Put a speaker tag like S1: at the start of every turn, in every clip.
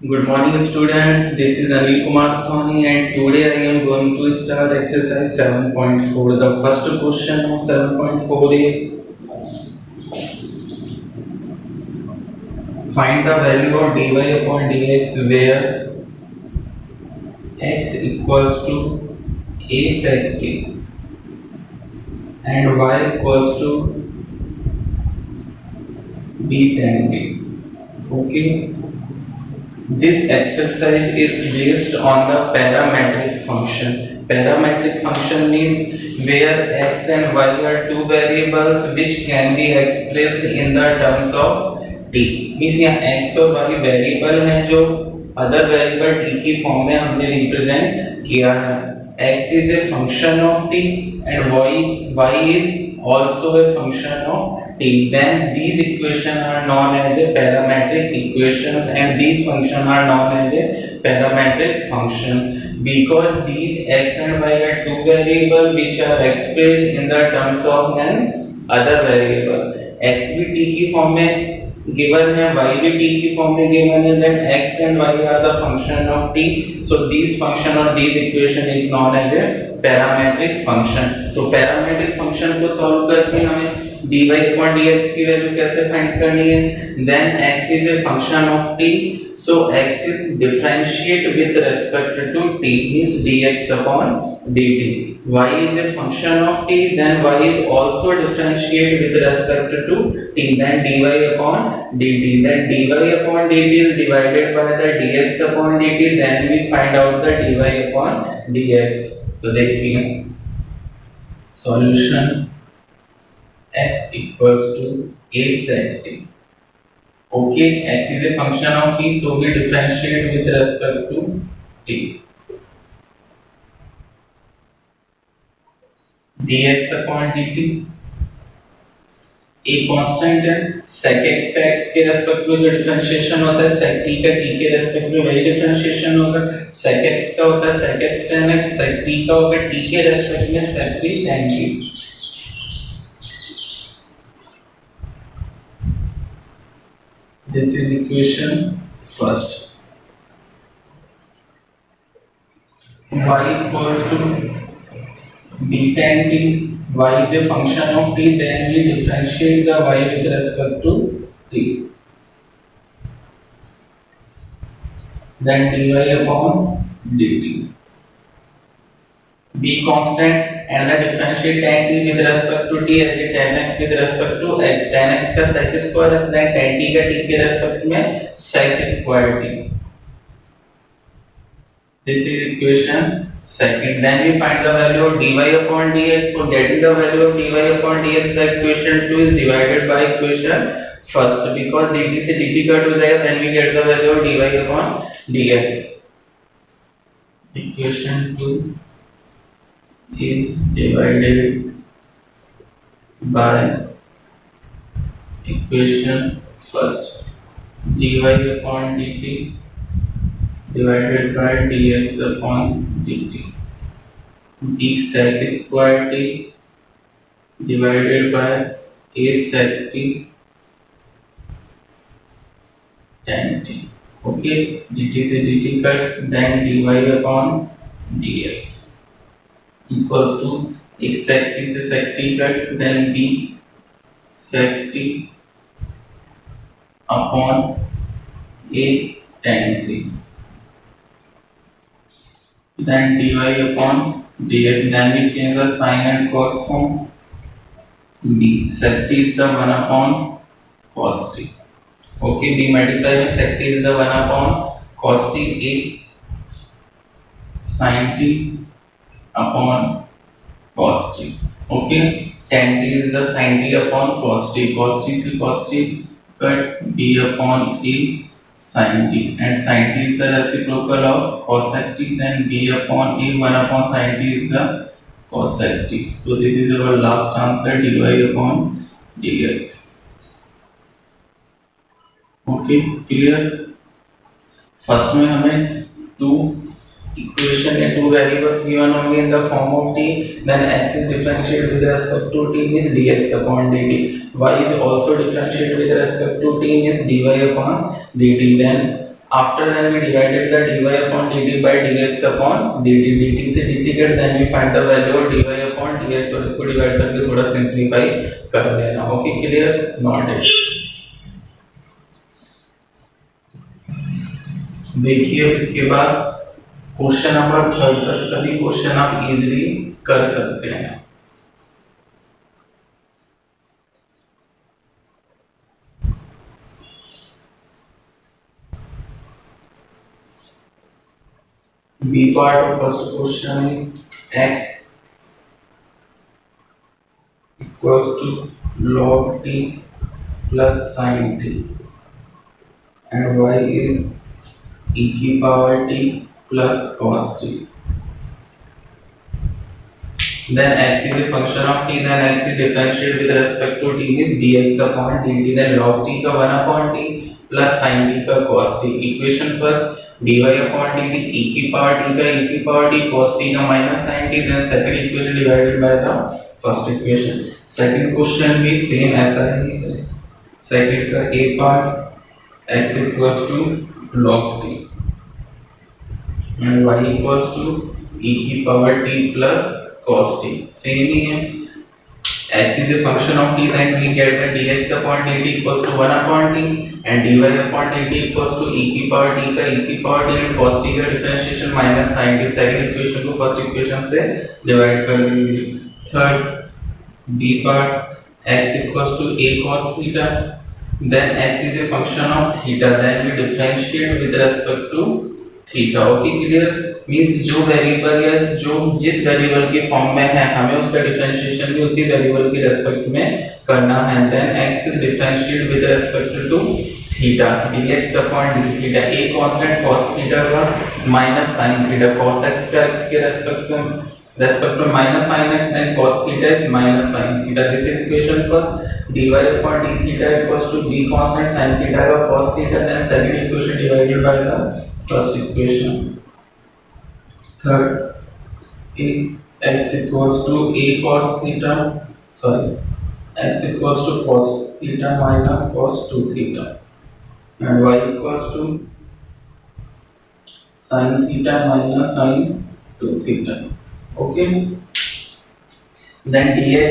S1: Good morning, students. This is Anil Kumar Soni, and today I am going to start exercise 7.4. The first question of 7.4 is find the value of dy upon dx where x equals to a sec t and y equals to b tan t. Okay. This exercise is based on the parametric function. Parametric function means where x and y are two variables which can be expressed in the terms of t. Means यहाँ x और y variable हैं जो other variable t की form में हमने represent किया है. x is a function of t and y is also a function of t. Then these equations are known as a parametric equations and these functions are known as a parametric function because these x and y are two variables which are expressed in the terms of an other variable. x भी t की form में given है, y भी t की form में given है, then x and y are the function of t. So these function or these equation is known as a parametric function. तो parametric function को solve करके हमें dy upon dx की value कैसे find करनी है. Then x is a function of t, so x is differentiate with respect to t means dx upon dt. Y is a function of t, then y is also differentiate with respect to t, then dy upon dt. Then dy upon dt is divided by the dx upon dt, then we find out the dy upon dx. तो देखिए solution x equals to a sec t. Okay, x is a function of t, so we differentiate with respect to t. dx upon dt a constant है. sec x का x के रेस्पेक्ट में जो differentiation होता है sec t का t के रेस्पेक्ट में वही डिफरेंशिएशन होगा. sec x का होता है sec x tan x, sec t का होगा t के रेस्पेक्ट में sec t tan t. This is equation first. Y equals to b tan t. Y is a function of t. Then we differentiate the y with respect to t. Then dy upon dt. B constant and the differentiate tan t with respect to t as a tan x with respect to x. Tan x का sec square x, then tan t का t के respect में sec square t. This is equation second. Then we find the value of dy upon dx. For getting the value of dy upon dx, the equation 2 is divided by equation first because dt से dt cut हो जाएगा, then we get the value of dy upon dx. Equation 2 is divided by equation first. dy upon dt divided by dx upon dt. b sec square t divided by a sec t tan t. Okay, dt से dt cut, then dy upon dx equals to एक sec t से sec t cut, then b sec t upon a tan t. Then dy upon dx. Then we change the sign and cos form. b sec t is the 1 upon cos t. Okay, b multiply with sec t is the 1 upon cos t. a sin t upon cos t. Okay, tan t is the sin t upon cos t. Cos t से cos t cut, b upon a sin t, and sin t is the reciprocal of cosec t, then b upon a 1 upon sin t is the cosec t. So this is our last answer, dy upon dx. Okay, clear? First में हमें two equation या two variables given होंगे in the form of t, then x is differentiated with respect to t means dx upon dt. Y is also differentiated with respect to t means dy upon dt. Then After then we divided the dy upon dt by dx upon dt, dt से dt cut, then we find the value of dy upon dx और इसको divide करके थोड़ा simplify कर लेना. Okay, clear? Not it. देखिए इसके बाद क्वेश्चन नंबर 3 तक सभी क्वेश्चन आप इजीली कर सकते हैं. B part of first question is x equals to log t plus sin t and y is e की power t plus cos t. Then x is a function of t, then x is differentiated with respect to t is dx upon dt, then log t का 1 upon t plus sin t का cos t. Equation first dy upon dt e की power t का e की power t cos t का minus sin t, then second equation divided by the first equation. Second question भी same ऐसा ही है. Second का a part x equals to log t and y equals to e की power t plus cos t. Same ही है. x is a function of t, then we get the dx upon dt equals to 1 upon t and dy upon dt equals to e की power t का e की power t and cos t का differentiation minus sin t. Second equation को first equation से divide कर देंगे. Third b part x equals to a cos theta, then x is a function of theta, then we differentiate with respect to theta. Okay, clear? Means जो variable या जो जिस variable के form में है हमें उसका डिफरेंशिएशन भी उसी वेरिएबल के रेस्पेक्ट में करना है. Then x is differentiate with respect to theta, dx upon d theta. a constant cos theta का minus sin theta, cos x का x के रेस्पेक्ट में minus sin x and cos theta is minus sin theta. This is equation first. dy upon d theta equals to b constant sin theta का cos theta, then second equation divided by the first equation. Third, x equals to a cos theta, x equals to cos theta minus cos 2 theta and y equals to sin theta minus sin 2 theta. Okay. Then dx,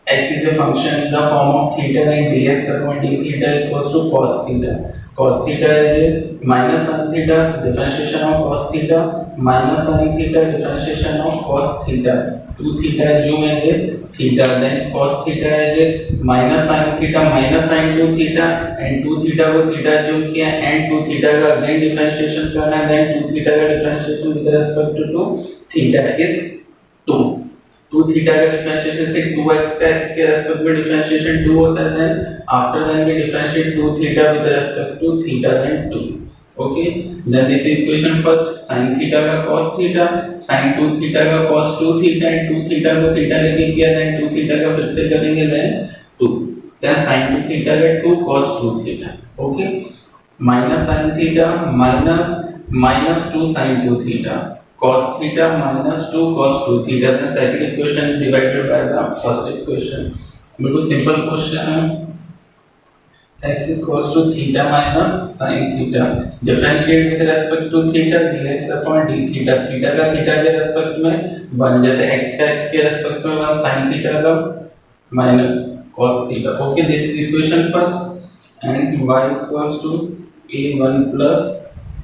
S1: x is a function in the form of theta, then dx upon d theta equals to cos theta. Cos theta is a minus sin theta, differentiation of cos theta minus sin theta, differentiation of cos theta. 2 theta ju is a theta, then cos theta is a minus sin theta minus sin 2 theta and 2 theta को theta ju किया and 2 theta का again differentiation करना है, then 2 theta का differentiation with respect to theta is 2. 2 theta का differentiation से 2x का x के रेस्पेक्ट में डिफरेंशिएशन 2 होता है. Then after then we differentiate 2 theta with respect to theta then 2. Okay, then this equation first sin theta का cos theta, sin 2 theta का cos 2 theta एंड 2 theta को theta लेके किया, देन 2 theta का फिर से करेंगे देन 2, देन sin 2 theta का 2 cos 2 theta. Okay, minus sin theta minus 2 sin 2 theta cos theta minus 2 cos 2 theta. Then second equation is divided by the first equation. बिल्कुल simple question है. x equals to theta minus sin theta, differentiate with respect to theta dx upon d theta. theta का theta के रेस्पेक्ट में 1, जैसे x का x के रेस्पेक्ट में 1 sin theta का minus cos theta. Okay, this is equation first and y equals to a1 plus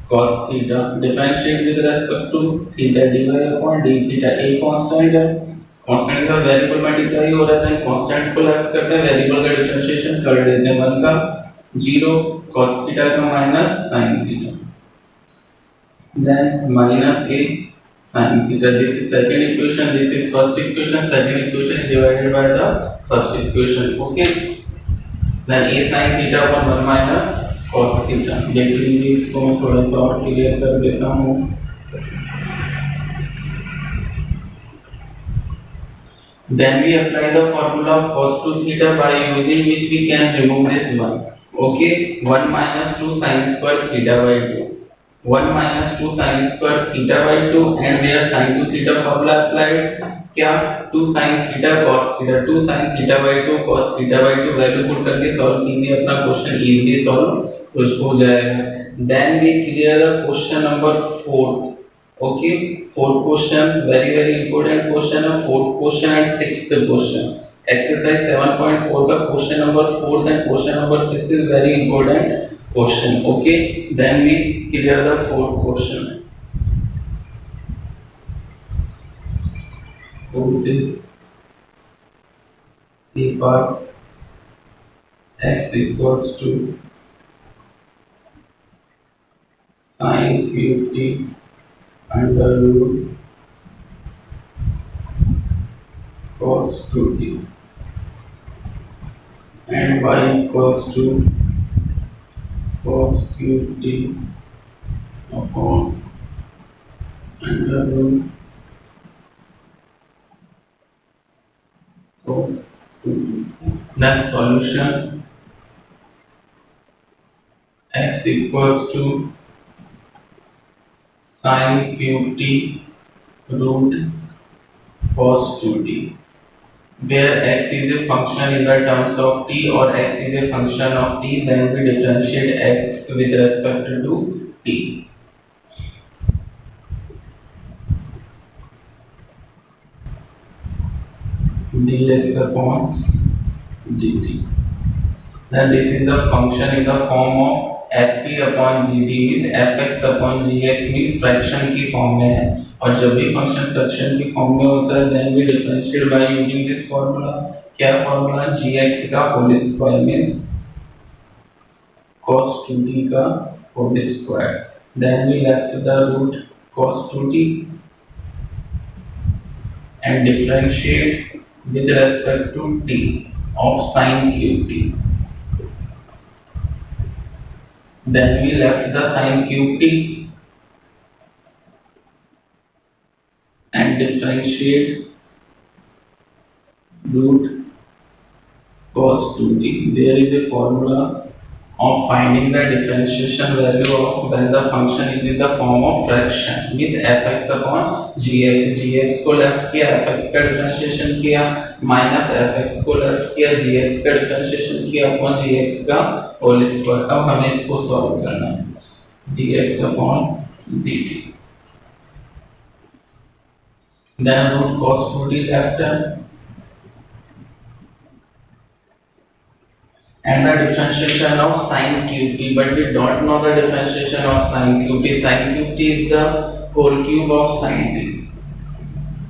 S1: cos theta, differentiate with respect to theta dy upon d theta. a constant है, constant का variable multiply हो रहा है, constant को left करते हैं, variable का differentiation कर देते हैं. 1 का 0 cos थीटा का minus sin theta, then minus a sin theta. This is second equation, this is first equation. Second equation divided by the first equation. Okay, then a sin theta upon 1 minus cos theta. देख लीजिए, इसको मैं थोड़ा सा और clear कर देता हूँ. Then we apply the formula of cos 2 theta by using which we can remove this one. Okay, 1 minus 2 sin square theta by 2. 1 minus 2 sin square theta by 2 and where sin 2 theta formula applied, क्या 2 sin theta cos theta, 2 sin theta by 2 cos theta by 2 value put करके solve कीजिए, अपना question easily solve कुछ हो जाएगा। Then we clear the question number 4th। Okay, 4th question very very important question है। 4th question and 6th question, exercise 7.4 का question number 4 and question number 6 is very important question. Okay, then we clear the 4th question. X equals to sin qt under root cos 2t and y equals to cos qt upon under root cos 2t. Then solution, x equals to sin qt root cos 2t, where x is a function in the terms of t or x is a function of t, then we differentiate x with respect to t. dx upon dt. Then this is a function in the form of fp upon gt, means fx upon gx, means fraction की form में है। और जब भी function fraction की form में होता है then we differentiate by using this formula. क्या फार्मूला? gx का whole square means cos 2t का whole square. Then we left the root cos 2t and differentiate with respect to t of sin qt. Then we left the sin qt and differentiate root cos 2t. There is a formula of finding the differentiation value of when the function is in the form of fraction, means fx upon gx। gx को left किया, fx का differentiation किया, minus fx को left किया, gx का differentiation किया upon gx का whole square. अब हमें इसको सॉल्व करना है, dx upon dt। then root cos 2t left and the differentiation of sin qt, but we don't know the differentiation of sin qt। sin qt is the whole cube of sin t,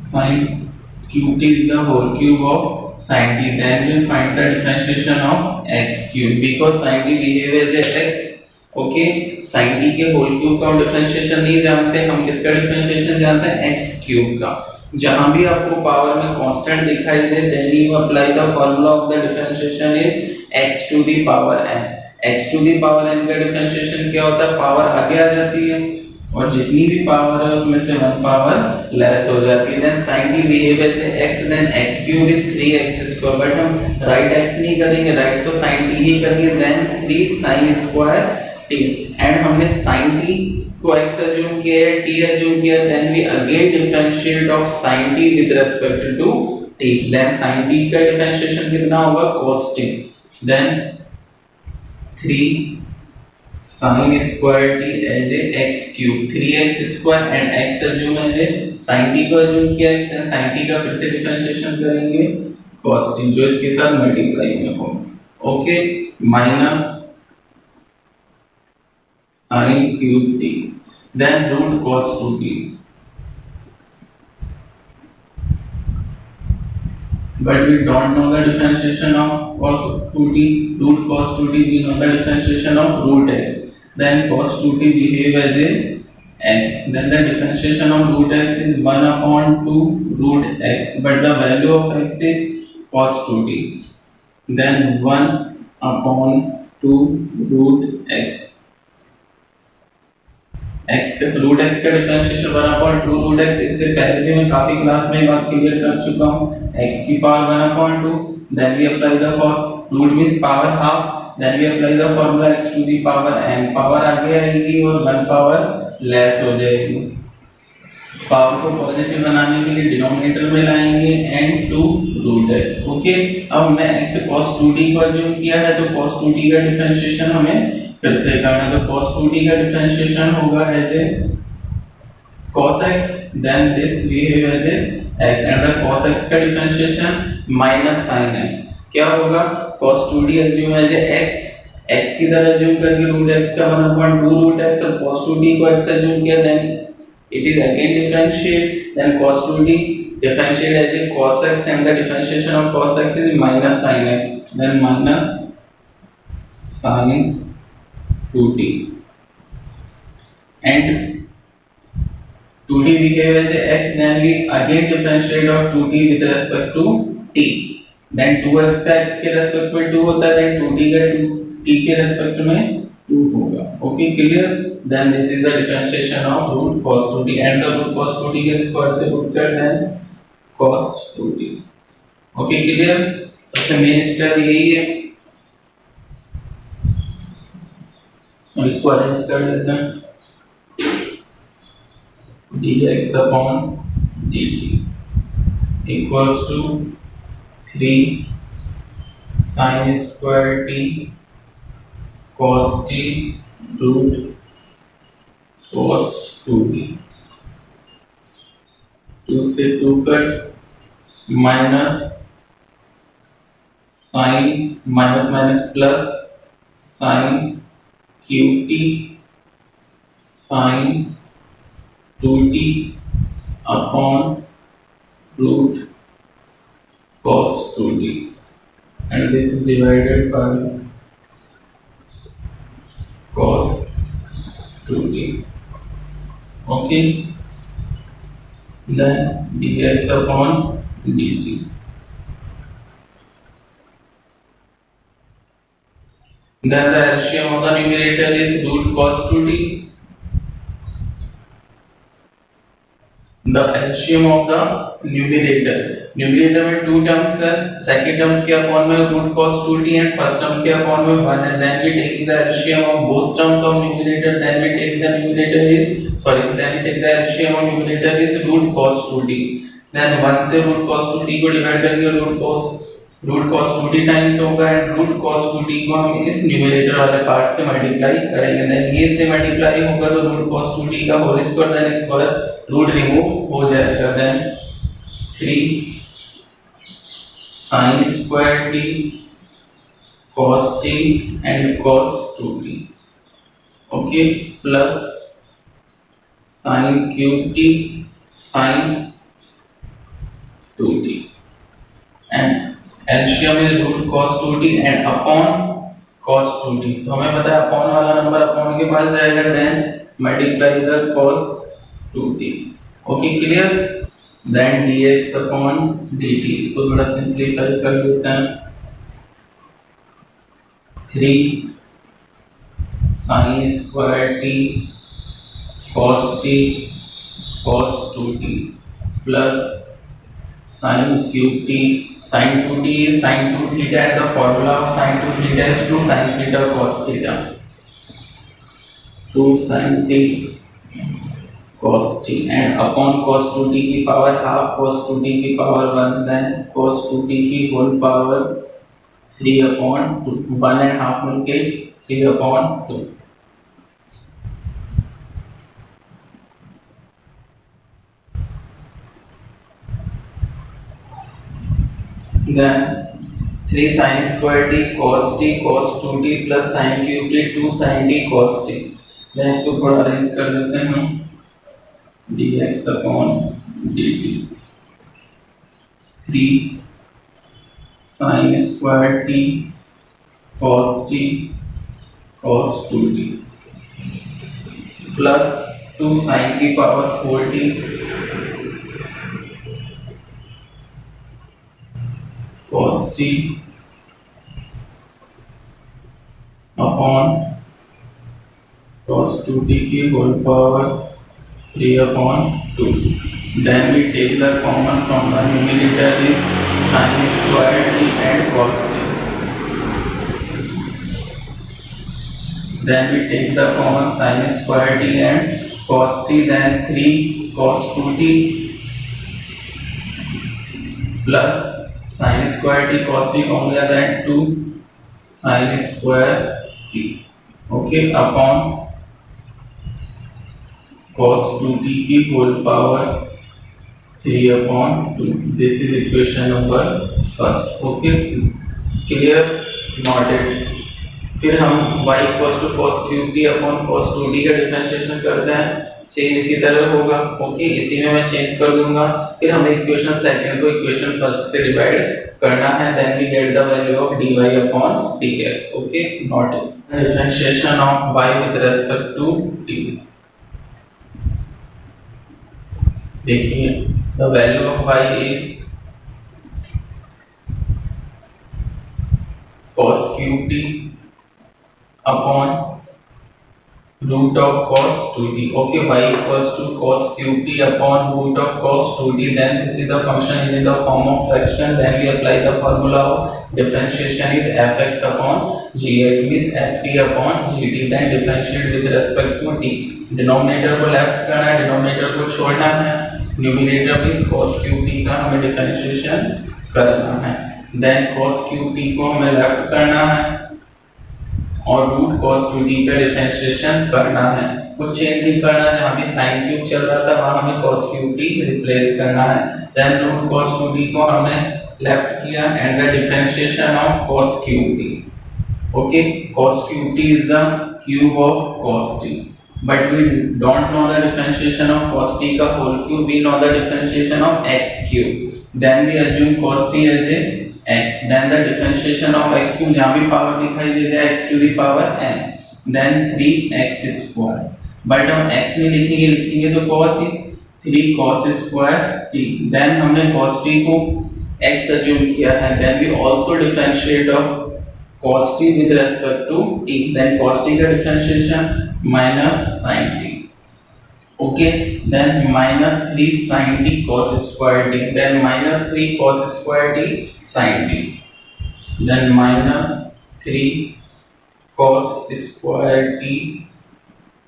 S1: sin qt is the whole cube of sin t। then we find the differentiation of x cube because sin t behave as a x। Okay, sin t के whole cube का हम differentiation नहीं जानते, हम किसका differentiation जानते हैं? x cube का। जहां भी आपको पावर में कांस्टेंट दिखाई दे then you apply the formula of the differentiation is x to the power n। x to the power n का डिफरेंशिएशन क्या होता है? पावर आगे आ जाती है और जितनी भी पावर है उसमें से 1 पावर लेस हो जाती है। Then sin t behave as x, then x cube is 3x square, but हम राइट x नहीं करेंगे, राइट तो sin t ही करेंगे। Then 3 sin square t and हमने sin t को x अज्यूम किया है, t अज्यूम किया, then we again differentiate of sin t with respect to t। Then sin t का डिफरेंशिएशन कितना होगा? cos t। Then 3 sin square t as a x cube, 3x square and x assume as a sin t को assume किया है, then sin t का फिर से differentiation करेंगे cos t जो इसके साथ मल्टीप्लाई में होगा। Okay, minus sin cube t, then root cos 2t, but we don't know the differentiation of cos 2t, root cos 2t, we know the differentiation of root x, then cos 2t behave as a x, then the differentiation of root x is 1 upon 2 root x, but the value of x is cos 2t, then 1 upon 2 root x। x का root x का differentiation 1 upon 2 root x, इससे पहले भी मैं काफी class में बात clear कर चुका हूं। x की power 1 upon 2, then we apply the for root means power half, then we apply the formula x to the power n, power आगे आएगी और 1 पावर लेस हो जाएगी। पावर को पॉजिटिव बनाने के लिए डिनोमिनेटर में लाएंगे n to root x। Okay, अब मैं x cos 2t को अज्यूम किया है तो cos 2t का डिफरेंशिएशन हमें फिर से करना तो cos 2t का डिफरेंशिएशन होगा as a cos x, then this we have as a x and the cos x का डिफरेंशिएशन minus sin x क्या होगा cos 2t assume as a x, x की तरह assume करके root x का 1/2 root x और cos 2t को x assume किया, then it is again differentiate, then cos 2t differentiate as a cos x and the differentiation of cos x is minus sin x, then minus sin 2t and 2t we gave as a x, then we again differentiate of 2t with respect to t, then 2x का x के रेस्पेक्ट में 2 होता है, then 2t का t के रेस्पेक्ट में 2 होगा. Okay clear. then this is the differentiation of root cos 2t and the root cos 2t के स्क्वायर से पुट कर दें cos 2t. Okay clear. सबसे मेन स्टेप यही है. अब इसको अरेंज कर लेते हैं. dx upon dt equals to 3 sin square t cos t root cos 2t. 2 से 2 cut minus sin minus minus plus sin qt sin 2t upon root cos 2t and this is divided by cos 2t. Okay, then dx upon dt. Then the LCM of the numerator is root cos 2t. The LCM of the numerator में two terms है, second terms के upon में root cos 2t and first term के upon में 1 and then we take the LCM of both terms of numerator, then we take the LCM of numerator is root cos 2t, then 1 से root cos 2t को divide करेंगे root cos 2t times होगा and root cos 2t को हम इस numerator वाले part से multiply करेंगे, then ये से मल्टीप्लाई होगा तो root cos 2t का whole square then square root remove हो जाएगा, then 3 sin square t cos t and cos 2t. Okay plus sin qt sin 2t and LCM is root cos 2t and upon cos 2t. तो हमें पता है upon वाला number upon के पास जाएगा, then multiply the cos 2t. Okay clear. then dx upon dt इसको थोड़ा सिंपलीफाई कर लेते हैं. 3 sin square t cos t cos 2t plus sin qt sin 2t is sin 2 theta and the formula of sin 2 theta is 2 sin theta cos theta. 2 sin t cos t and upon cos 2t की power half cos 2t की power 1 then cos 2t की whole power 3 upon 2 1 and half मिलके 3 upon 2. then 3 sin square t cos 2t plus sin cube t 2 sin t cos t. then इसको थोड़ा arrange कर देते हैं हम. dx upon dt 3 sin square t cos 2t plus 2 sin की power 4t cos t upon cos 2t की whole power 3 upon 2. then we take the common from the numerator is sin square t and cos t. then we take the common sin square t and cos t, then 3 cos 2t plus sin square t cos t common लिया, then 2 sin square t okay upon cos 2t की whole power 3/2। This is equation number first. Okay clear not it. फिर हम y equals to cos cube t upon cos 2t का differentiation करते हैं, same इसी तरह होगा। ओके इसी में मैं चेंज कर दूंगा। फिर हमें इक्वेशन सेकंड को इक्वेशन फर्स्ट से डिवाइड करना है, then we get the value of dy upon dx। Okay not it differentiation of y with respect to t। देखिए the value of y is cos cube t upon root of cos 2t। okay, y equals to cos cube t upon root of cos 2t, then this is the function is in the form of fraction, then we apply the formula of differentiation is fx upon gx means ft upon gt, then differentiate with respect to t। denominator को left करना है, denominator को छोड़ना है, numerator means cos cube t का हमें differentiation करना है, then cos cube t को हमें left करना है और रूट cos 2t का डिफरेंशिएशन करना है। कुछ चेंज नहीं करना, जहां भी sin क्यूब चल रहा था वहां हमें cos क्यूब t रिप्लेस करना है, देन रूट cos 2t को हमने लेफ्ट किया and the differentiation of cos cube t। Okay cos cube t is the cube of cos t, but we don't know the differentiation of cos t का whole cube, we know the differentiation of x cube, then we assume cos t as a x, then the differentiation of x cube, जहां भी power दिखाई दे जाए x to the power n, then 3x square, but हम x नहीं लिखेंगे तो cos 3 cos square t, then हमने cos t को x अज्यूम किया है, then we also differentiate of cos t with respect to t, then cos t का differentiation minus sin t। okay, then minus 3 sin t cos square t, then minus 3 cos square t sin t, then minus 3 cos square t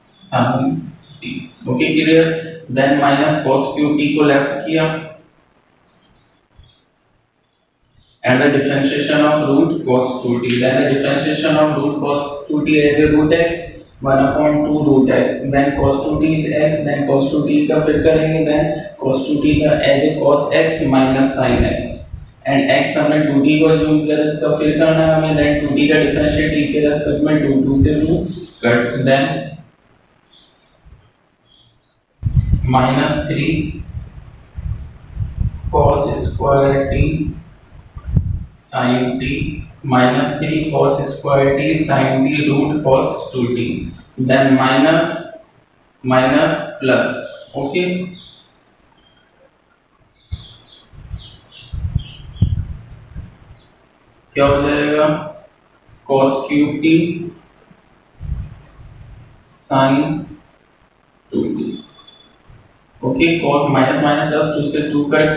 S1: sin t। okay clear, then minus cos cube t को left किया and the differentiation of root cos 2t, then the differentiation of root cos 2t as a root x 1/2 root x, then cos 2t is x, then cos 2t का फिर करेंगे, then cos 2t का as a cos x minus sin x, and x हमने 2t को assume किया, इसका फिर करना है हमें, then 2t का डिफरेंशिएट t के रेस्पेक्ट में 2 से 2 cut, then minus 3 cos square t sin t minus 3 cos square t sin t root cos 2t, then minus plus। Okay क्या हो जाएगा cos cube t sin 2t। Okay cos minus minus plus 2 से 2 cut,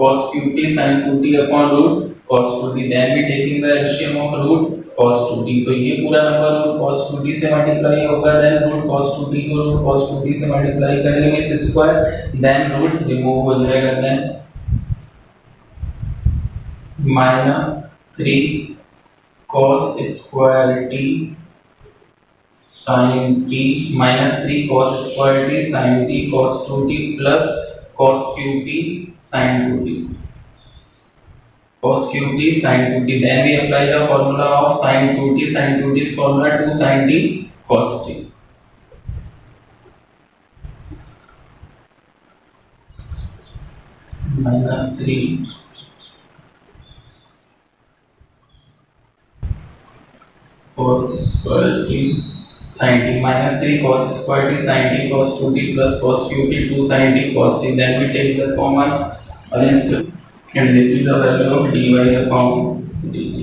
S1: cos cube t sin 2t upon root cos 2t, then we taking the LCM of root cos 2t, तो ये पूरा number root cos 2t से multiply होगा, then root cos 2t को root cos 2t से multiply करेंगे इस square, then root remove हो जाएगा, then minus 3 cos square t sin t minus 3 cos square t sin t cos 2t plus cos cube t sin 2t, cos cube t sin 2t, then we apply the formula of sin 2t, sin 2t is formula 2 sin t cos t। minus 3 cos square t sin t minus 3 cos square t sin t cos 2t plus cos cube t 2 sin t cos t, then we take the common against, and this is the value of dy upon dt,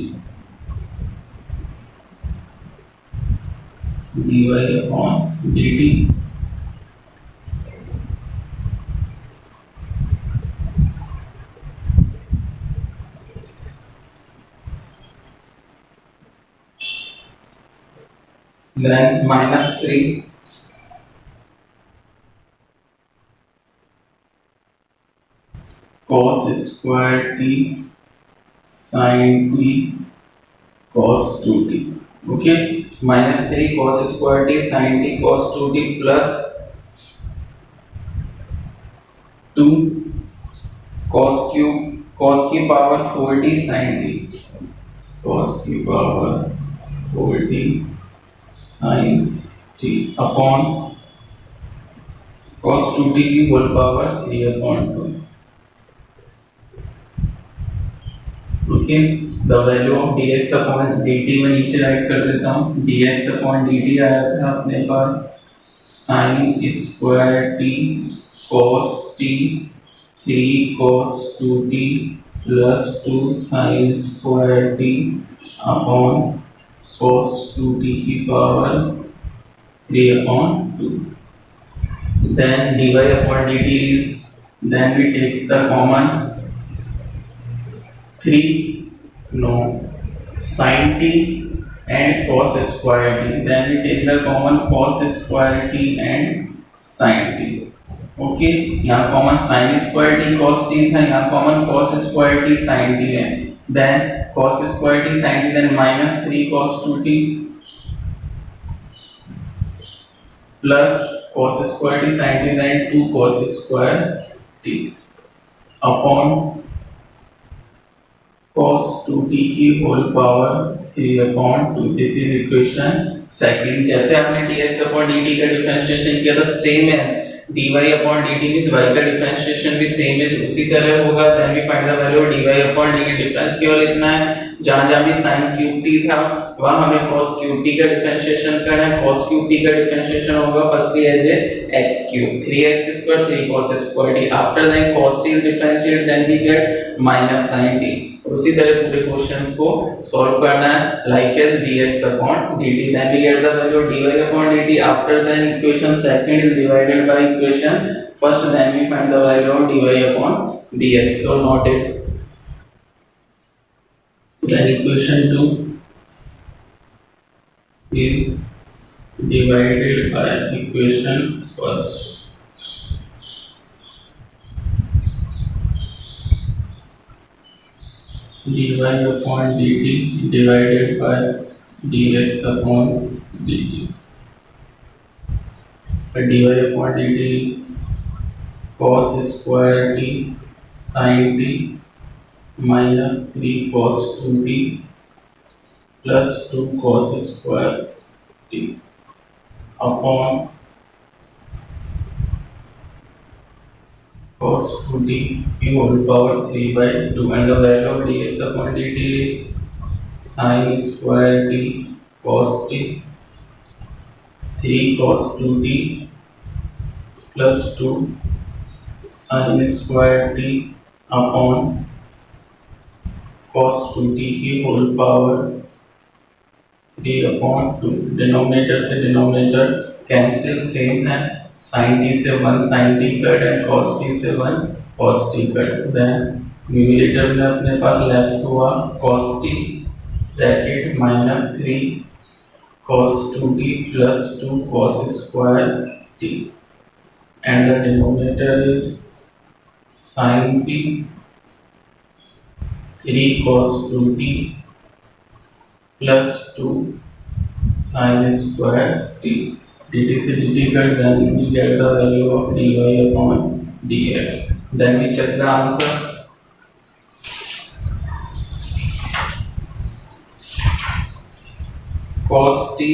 S1: dy upon dt, then minus 3 cos square t sin t cos 2t। Okay, -3 cos² t sin t cos 2t plus 2 cos की power 4t sin t, cos की power 4t sin t upon cos 2t की whole power 3/2। Okay, the value of dx upon dt में नीचे right कर देता हूँ। dx upon dt आया था अपने पास sin square t cos t 3 cos 2t plus 2 sin square t upon cos 2t की power 3/2। Then dy upon dt is, then we takes the common 3, no, sin t and cos square t, then we take the common cos square t and sin t। Okay, यहाँ common sin square t cos t था, यहाँ common cos square t sin t है। Then cos square t sin t, then -3 cos 2t plus cos square t sin t, then 2 cos square t upon cos 2t की whole power 3/2। This is equation second. जैसे आपने dx upon dt का differentiation किया था, same as dy upon dt means y का differentiation भी same as उसी तरह होगा। Then we find the value of dy upon dt। Difference केवल इतना है, जहां भी sin क्यूब t था वहां हमें cos क्यूब t का डिफरेंशिएशन करना है। cos क्यूब t का डिफरेंशिएशन होगा firstly as a x cube, 3x² 3 cos square t। After then cos t is differentiate, then we get minus sin t। उसी तरह पूरे क्वेश्चंस को सॉल्व करना है like as dx upon dt, then we get the value of dy upon dt। after then equation second is divided by equation first, then we find the value of dy upon dx। so note it, then equation 2 is divided by equation first। dy upon dt divided by dx upon dt। dy upon dt cos square t sin t -3 cos 2t plus 2 cos square t upon cos 2t की whole power 3/2। and the value of dx upon dt sin square t cos t 3 cos 2t plus 2 sin square t upon cos 2t की whole power 3/2। Denominator से denominator cancel, same है। sin t से 1 sin t cut and cos t से 1 cos t cut. Then numerator में अपने पास left हुआ cos t bracket -3 cos 2t plus 2 cos square t, and the denominator is sin t 3 cos 2t plus 2 sin square t। dt से dt cut, then we get the value of dy upon dx। then we check the answer। cos t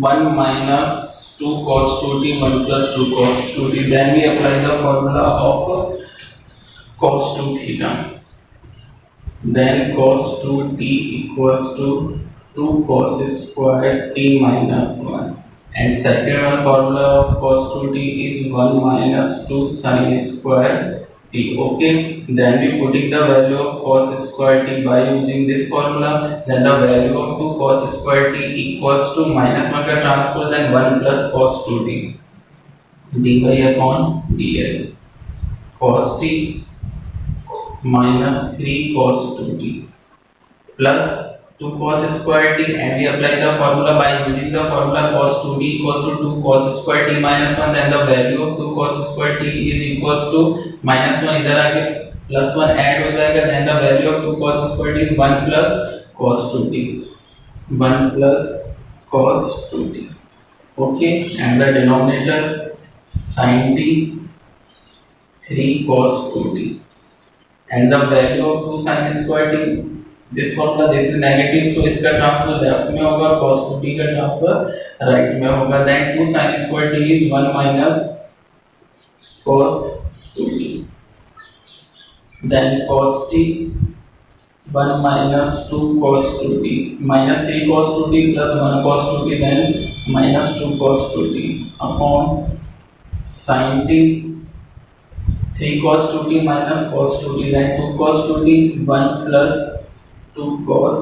S1: 1 minus 2 cos 2t 1 plus 2 cos 2t। then we apply the formula of cos 2 theta। then cos 2t equals to 2 cos square t minus 1, and second one formula of cos 2t is 1 minus 2 sin square t। okay, then we putting the value of cos square t by using this formula, then the value of 2 cos square t equals to -1 का transpose, then 1 plus cos 2t dy upon dx। cos t -3 cos 2t plus 2 cos square t, and we apply the formula by using the formula cos 2t equals to 2 cos square t minus 1, then the value of 2 cos square t is equals to -1, इधर आके +1 add हो जाएगा, then the value of 2 cos square t is 1 plus cos 2t। 1 plus cos 2t. Okay, and the denominator sin t 3 cos 2t, and the value of 2 sin square t, this formula, this is negative, so इसका transfer left में होगा, cos 2t का transfer right में होगा, then 2 sin square t is 1 minus cos 2t, then cos t 1 minus 2 cos 2t, minus 3 cos 2t plus 1 cos 2t, then minus 2 cos 2t upon sin t 3 cos 2t minus cos 2t, then 2 cos 2t, 1 plus 2 cos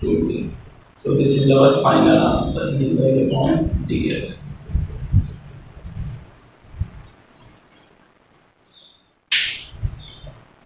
S1: 2t. So this is our final answer, divided upon dx.